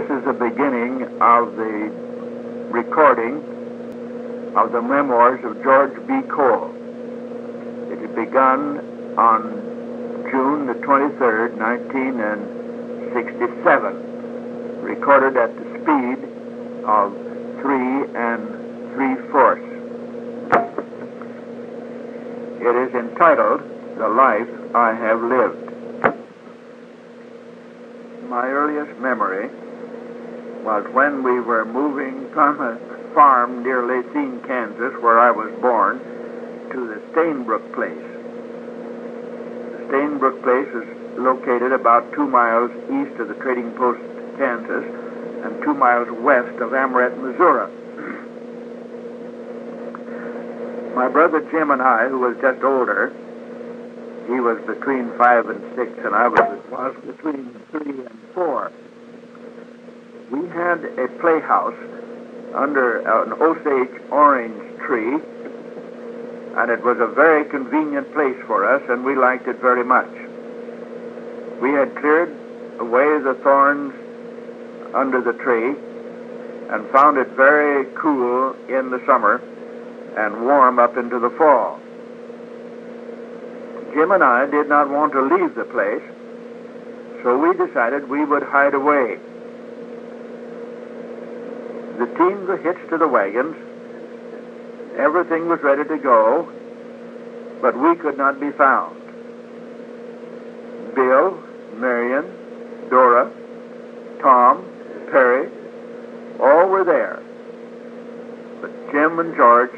This is the beginning of the recording of the Memoirs of George B. Cole. It had begun on June the 23rd, 1967, recorded at the speed of 3 3/4. It is entitled, "The Life I Have Lived." My earliest memory was when we were moving from a farm near Lacine, Kansas, where I was born, to the Stainbrook place. The Stainbrook place is located about 2 miles east of the Trading Post, Kansas, and 2 miles west of Amoret, Missouri. My brother Jim and I, who was just older, he was between 5 and 6, and I was between 3 and 4. We had a playhouse under an Osage orange tree, and it was a very convenient place for us, and we liked it very much. We had cleared away the thorns under the tree and found it very cool in the summer and warm up into the fall. Jim and I did not want to leave the place, so we decided we would hide away. The teams were hitched to the wagons. Everything was ready to go, but we could not be found. Bill, Marion, Dora, Tom, Perry, all were there, but Jim and George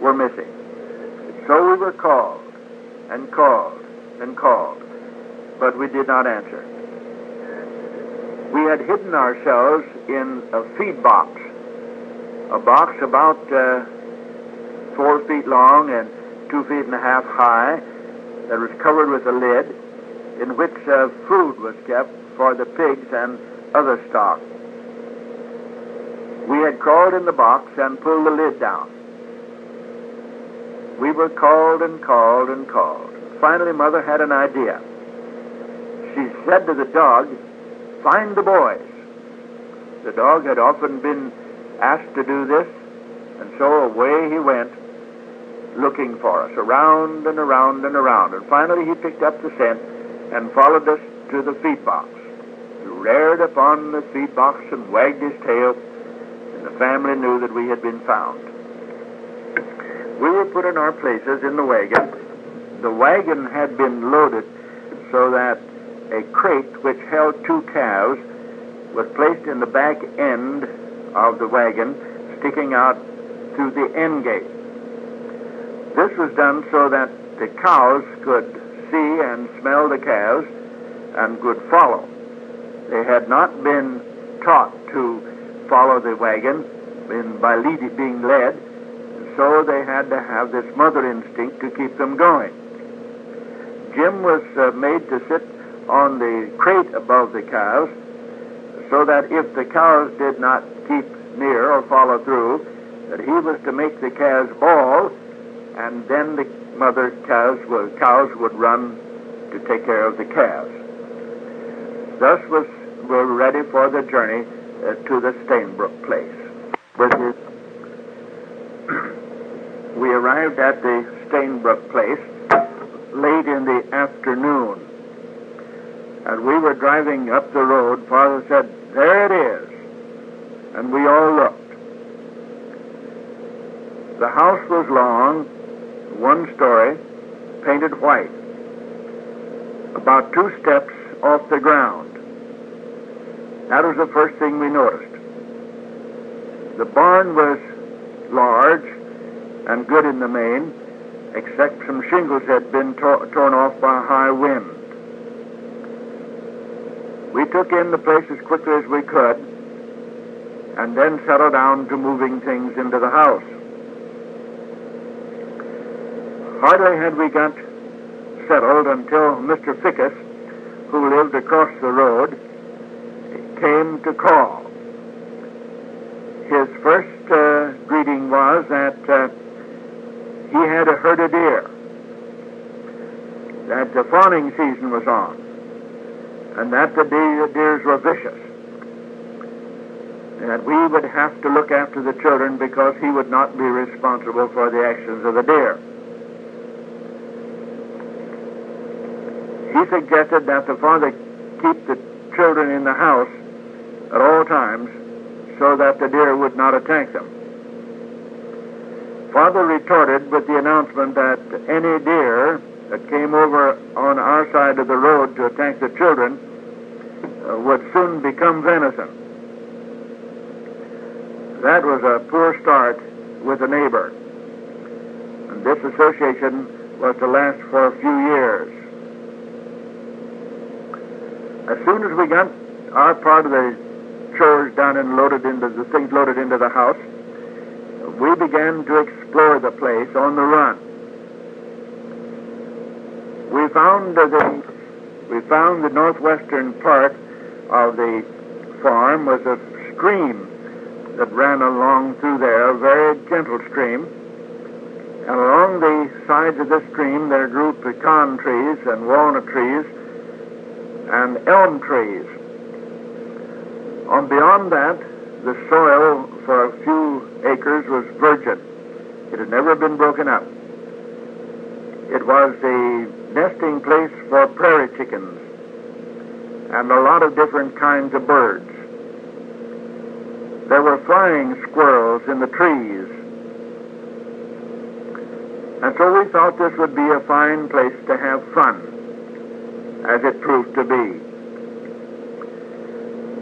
were missing. So we were called and called and called, but we did not answer. We had hidden ourselves in a feed box, a box about 4 feet long and 2.5 feet high, that was covered with a lid, in which food was kept for the pigs and other stock. We had crawled in the box and pulled the lid down. We were called and called and called. Finally, Mother had an idea. She said to the dog, "Find the boys." The dog had often been asked to do this, and so away he went, looking for us, around and around and around. And finally he picked up the scent and followed us to the feed box. He reared upon the feed box and wagged his tail, and the family knew that we had been found. We were put in our places in the wagon. The wagon had been loaded so that a crate which held 2 calves was placed in the back end of the wagon, sticking out through the end gate. This was done so that the cows could see and smell the calves and could follow. They had not been taught to follow the wagon by being led, so they had to have this mother instinct to keep them going. Jim was made to sit on the crate above the cows, so that if the cows did not keep near or follow through, that he was to make the calves bawl, and then the mother cows would run to take care of the calves. Thus we're ready for the journey to the Stainbrook place. We arrived at the Stainbrook place late in the afternoon, and we were driving up the road. Father said, "There it is," and we all looked. The house was long, 1 story, painted white, about 2 steps off the ground. That was the first thing we noticed. The barn was large and good in the main, except some shingles had been torn off by a high wind. We took in the place as quickly as we could, and then settled down to moving things into the house. Hardly had we got settled until Mr. Fickus, who lived across the road, came to call. His first greeting was that he had a herd of deer, that the fawning season was on, and that the deers were vicious. that we would have to look after the children because he would not be responsible for the actions of the deer. He suggested that the father keep the children in the house at all times so that the deer would not attack them. Father retorted with the announcement that any deer that came over on our side of the road to attack the children would soon become venison. That was a poor start with a neighbor, and this association was to last for a few years. As soon as we got our part of the chores done and the things loaded into the house, we began to explore the place on the run. We found the northwestern part of the farm was a stream that ran along through there, a very gentle stream. And along the sides of this stream there grew pecan trees and walnut trees and elm trees. On beyond that, the soil for a few acres was virgin. It had never been broken up. It was the nesting place for prairie chickens and a lot of different kinds of birds. There were flying squirrels in the trees. And so we thought this would be a fine place to have fun, as it proved to be.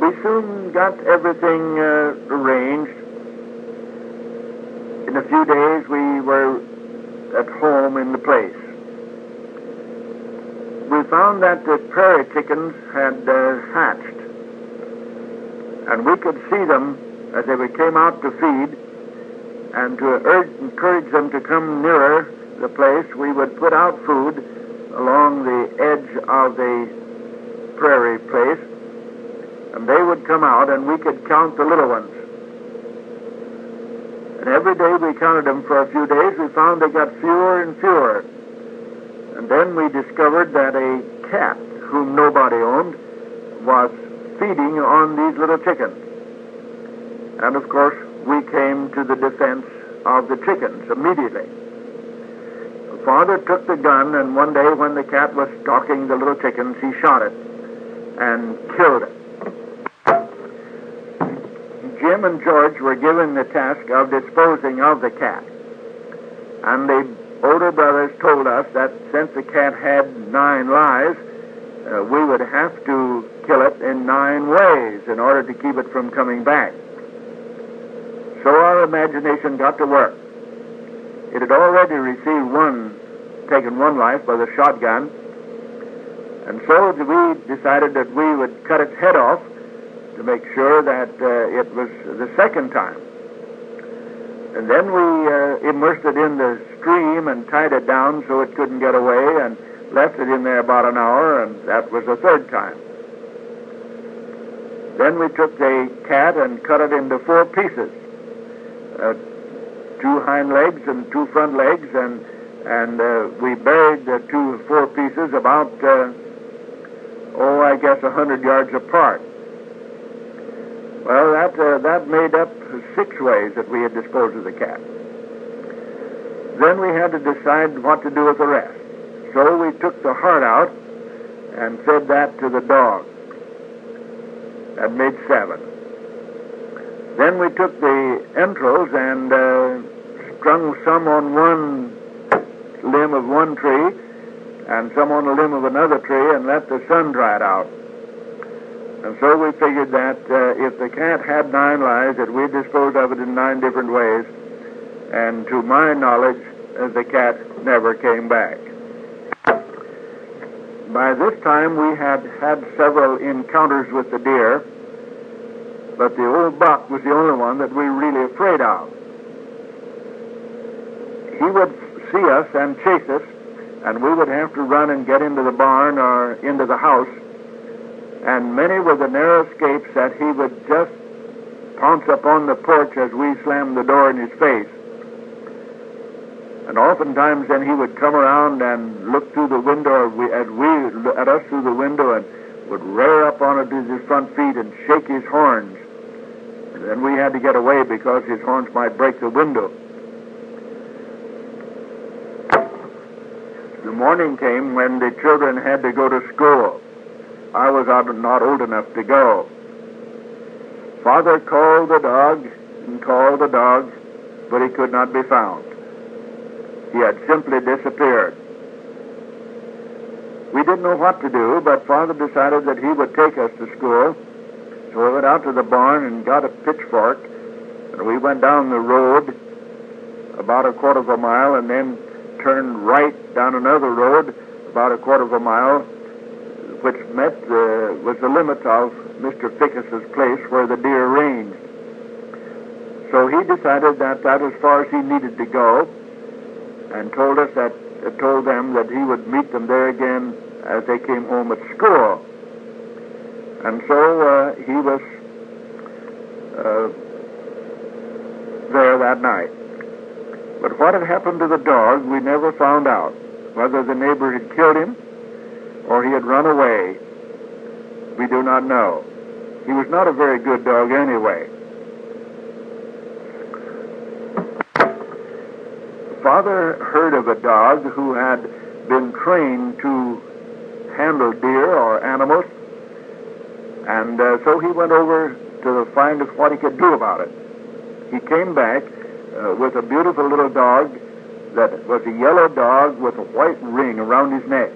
We soon got everything arranged. In a few days we were at home in the place. We found that the prairie chickens had hatched, and we could see them as they came out to feed, and to encourage them to come nearer the place, we would put out food along the edge of the prairie place, and they would come out, and we could count the little ones. And every day we counted them for a few days, we found they got fewer and fewer. And then we discovered that a cat, whom nobody owned, was feeding on these little chickens. And of course, we came to the defense of the chickens immediately. Father took the gun, and one day when the cat was stalking the little chickens, he shot it and killed it. Jim and George were given the task of disposing of the cat. And the older brothers told us that since the cat had 9 lives, we would have to kill it in 9 ways in order to keep it from coming back. So our imagination got to work. It had already taken one life by the shotgun, and so we decided that we would cut its head off to make sure that it was the second time. And then we immersed it in the stream and tied it down so it couldn't get away, and left it in there about an hour, and that was the third time. Then we took the cat and cut it into 4 pieces. 2 hind legs and 2 front legs, and we buried the 4 pieces about, I guess 100 yards apart. Well, that made up 6 ways that we had disposed of the cat. Then we had to decide what to do with the rest. So we took the heart out and fed that to the dog. That made 7. Then we took the entrails and strung some on one limb of one tree and some on the limb of another tree and let the sun dry it out. And so we figured that if the cat had 9 lives, that we'd dispose of it in 9 different ways. And to my knowledge, the cat never came back. By this time, we had had several encounters with the deer, but the old buck was the only one that we were really afraid of. He would see us and chase us, and we would have to run and get into the barn or into the house. And many were the narrow escapes that he would just pounce up on the porch as we slammed the door in his face. And oftentimes then he would come around and look through the window at us through the window, and would rear up on it with his front feet and shake his horns. Then we had to get away because his horns might break the window. The morning came when the children had to go to school. I was not old enough to go. Father called the dog and called the dog, but he could not be found. He had simply disappeared. We didn't know what to do, but Father decided that he would take us to school. So we went out to the barn and got a pitchfork, and we went down the road about a quarter of a mile and then turned right down another road about a quarter of a mile, which was the limit of Mr. Fickus's place where the deer ranged. So he decided that that was as far as he needed to go, and told them that he would meet them there again as they came home at school. And so he was there that night. But what had happened to the dog, we never found out. Whether the neighbor had killed him or he had run away, we do not know. He was not a very good dog anyway. Father heard of a dog who had been trained to handle deer or animals, and so he went over to find out what he could do about it. He came back with a beautiful little dog that was a yellow dog with a white ring around his neck.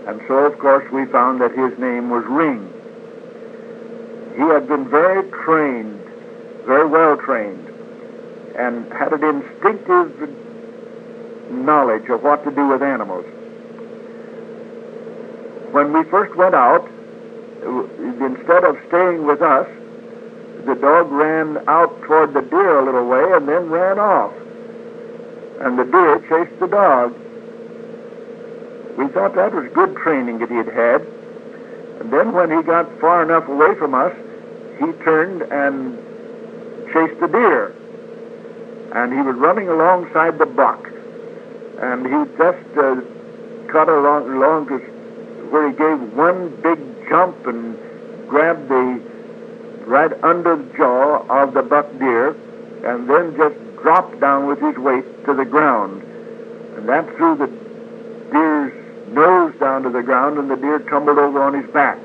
And so, of course, we found that his name was Ring. He had been very trained, very well trained, and had an instinctive knowledge of what to do with animals. When we first went out, instead of staying with us, the dog ran out toward the deer a little way and then ran off. And the deer chased the dog. We thought that was good training that he had had. And then when he got far enough away from us, he turned and chased the deer. And he was running alongside the buck. And he just cut along to where he gave one big jump and grabbed right under the jaw of the buck deer, and then just dropped down with his weight to the ground. And that threw the deer's nose down to the ground, and the deer tumbled over on his back.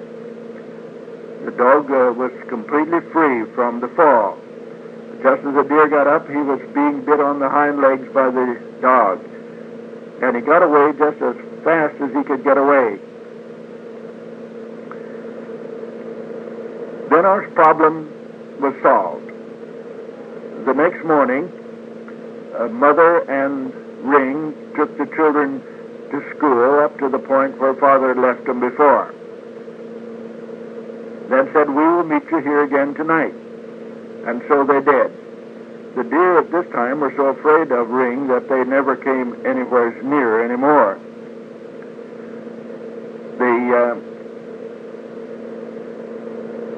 The dog was completely free from the fall. Just as the deer got up, he was being bit on the hind legs by the dog. And he got away just as fast as he could get away. Then our problem was solved. The next morning, Mother and Ring took the children to school up to the point where Father had left them before. Then said, "We will meet you here again tonight." And so they did. The deer at this time were so afraid of Ring that they never came anywhere near anymore. The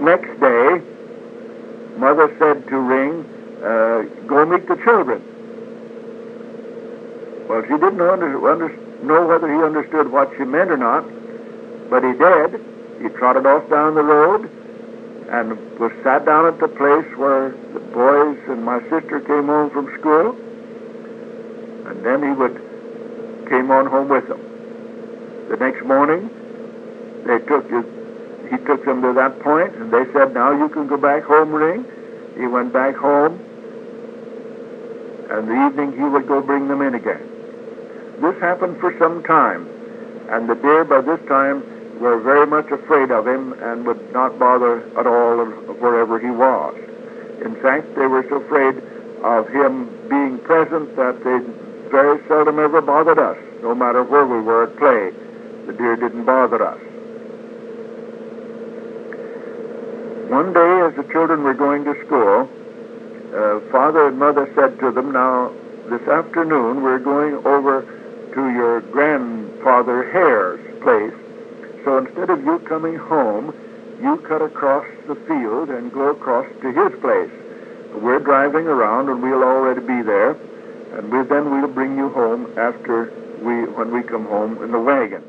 next day, Mother said to Ring, "Go meet the children." Well, she didn't know whether he understood what she meant or not, but he did. He trotted off down the road and was sat down at the place where the boys and my sister came home from school, and then he came on home with them. The next morning, he took them to that point, and they said, "Now you can go back home, Ring." He went back home, and the evening he would go bring them in again. This happened for some time, and the deer by this time were very much afraid of him and would not bother at all wherever he was. In fact, they were so afraid of him being present that they very seldom ever bothered us. No matter where we were at play, the deer didn't bother us. One day, as the children were going to school, Father and Mother said to them, "Now, this afternoon we're going over to your grandfather Hare's place. So instead of you coming home, you cut across the field and go across to his place. We're driving around and we'll already be there, and then we'll bring you home when we come home in the wagon."